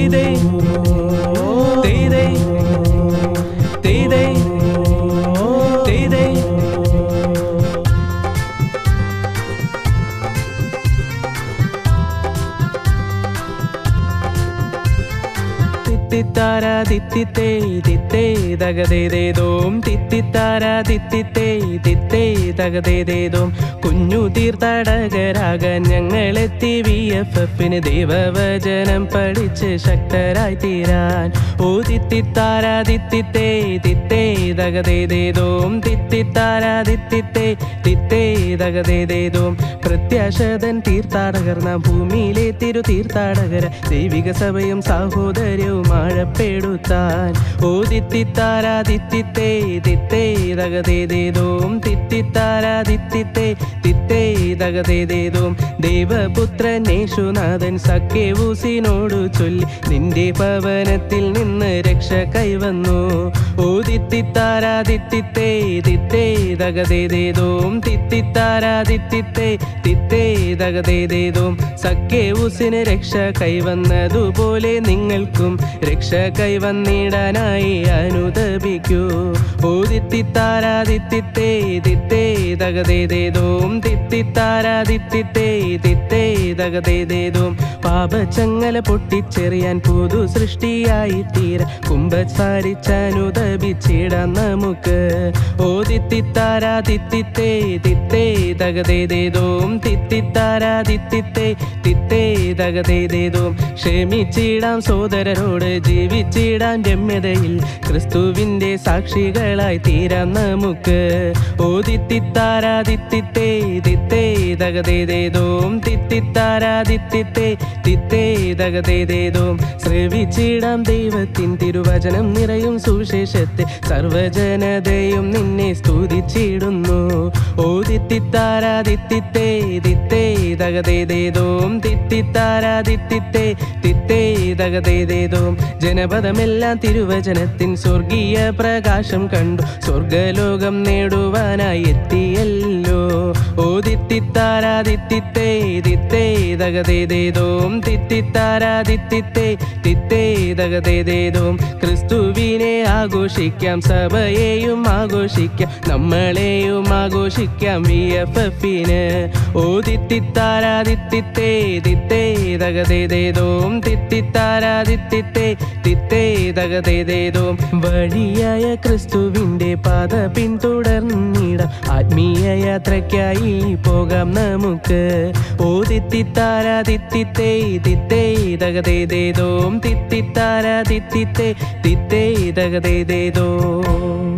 തീതേ തീതേ തീതേ തീതേ തിത്തിത്താര തിത്തിത്തേ തിത്തേ തകതേതേതോം തിത്തിത്താര തിത്തിത്തേ തിത്തേ തകതേതേതോം കുഞ്ഞു തീർത്ഥാടകരാകാൻ ഞങ്ങളെത്തി VFFന് ദൈവവചനം പഠിച്ച് ശക്തരായി തീരാൻ. ഓ തിത്തിത്താര തിത്തിത്തേ തിത്തേ തകതേതേതോം തിത്തിത്താര തിത്തിത്തേ തിത്തേ തകതേതേതോം പ്രത്യാശതൻ തീർത്ഥാടകർ നാം ഭൂമിയിലെ തിരു തീർത്ഥാടകര ദൈവിക സഭയും സഹോദര്യവും ആഴപ്പെടുത്താൻ. ഓ തിത്തിത്താര തിത്തിത്തേ തിത്തേ തകതേതേതോം തിത്തിത്താര തിത്തിത്തേ തിത്തേ തകതേതേതോം ദൈവപുത്രൻ യേശുനാഥൻ സക്കേവൂസിനോടു ചൊല്ലി നിന്റെ ഭവനത്തിൽ നിന്ന് രക്ഷ കൈവന്നു. ഓ തിത്തിത്താര തിത്തിത്തേ തിത്തേ തകതേതേതോം തിത്തിത്താര തിത്തിത്തേ തിത്തേ തകതേതേതോം സക്കേവൂസിന് രക്ഷ കൈവന്നതുപോലെ നിങ്ങൾക്കും രക്ഷ കൈവന്നിടാനായി അനുദപിക്കൂ. ഓ തിത്തിത്താര തിത്തിത്തേ തിത്തേ തകതേതേതോം തിത്തിത്താര തിത്തിത്തേ തിത്തേ തകതേതേതോം പാപച്ചങ്ങല പൊട്ടിച്ചെറിയാൻ പുതു സൃഷ്ടിയായി തീര കുംഭസാരിച്ചനുദപിച്ചിടാം നമുക്ക്. ഓ തിത്തിത്താര തിത്തിത്തേ തിത്തേ തകതേതേതോം തിത്തിത്താര തിത്തിത്തേ തിത്തേ തകതേതേതോം ക്ഷമിച്ചിടാം സോദരരോട് ജീവിച്ചിടാൻ രമ്യതയിൽ ക്രിസ്തുവിന്റെ സാക്ഷികളായി തീരാം നമുക്ക്. ഓ തിത്തിത്താര തിത്തിത്തേ തിത്തേ തകതേതേതോം തിത്തിത്താര തിത്തിത്തേ തിത്തേ തകതേതേതോം ശ്രവിച്ചിടാം ദൈവത്തിൻ തിരുവചനം നിറയും സുവിശേഷത്തെ സർവജനതയും നിന്നെ സ്തുതിച്ചിടുന്നു. ഓ തിത്തിത്താര തിത്തിത്തേ തിത്തേ തകതേതേതോം തിത്തിത്താര തിത്തിത്തേ തിത്തേ തകതേതേതോം ജനപദമെല്ലാം തിരുവചനത്തിൻ സ്വർഗീയ പ്രകാശം കണ്ടു സ്വർഗലോകം നേടുവാനായി എത്തിയല്ലോ. ഓ തിത്തിത്താര തിത്തിത്തേ തിത്തേ തകതേതേതോം തിത്തിത്താര തിത്തിത്തേ തിത്തേ തകതേതേതോം ക്രിസ്തുവിനെ ആഘോഷിക്കാം സഭയെയും ആഘോഷിക്കാം നമ്മളെയും ആഘോഷിക്കാം VFFന്. ഓ തിത്തിത്താര തിത്തിത്തേ തിത്തേ തകതേതേതോം തിത്തിത്താര തിത്തിത്തേ തിത്തേ തകതേതേതോം വഴിയായ ക്രിസ്തുവിന്റെ പാത പിന്തുടർന്നിടാം ആത്മീയ യാത്രയ്ക്കായി പോകാം നമുക്ക്. ഓ തിത്തിത്താര തിത്തിത്തേ തിത്തേ തകതേതേതോം തിത്തിത്താര തിത്തിത്തേ തിത്തേ തകതേതേതോം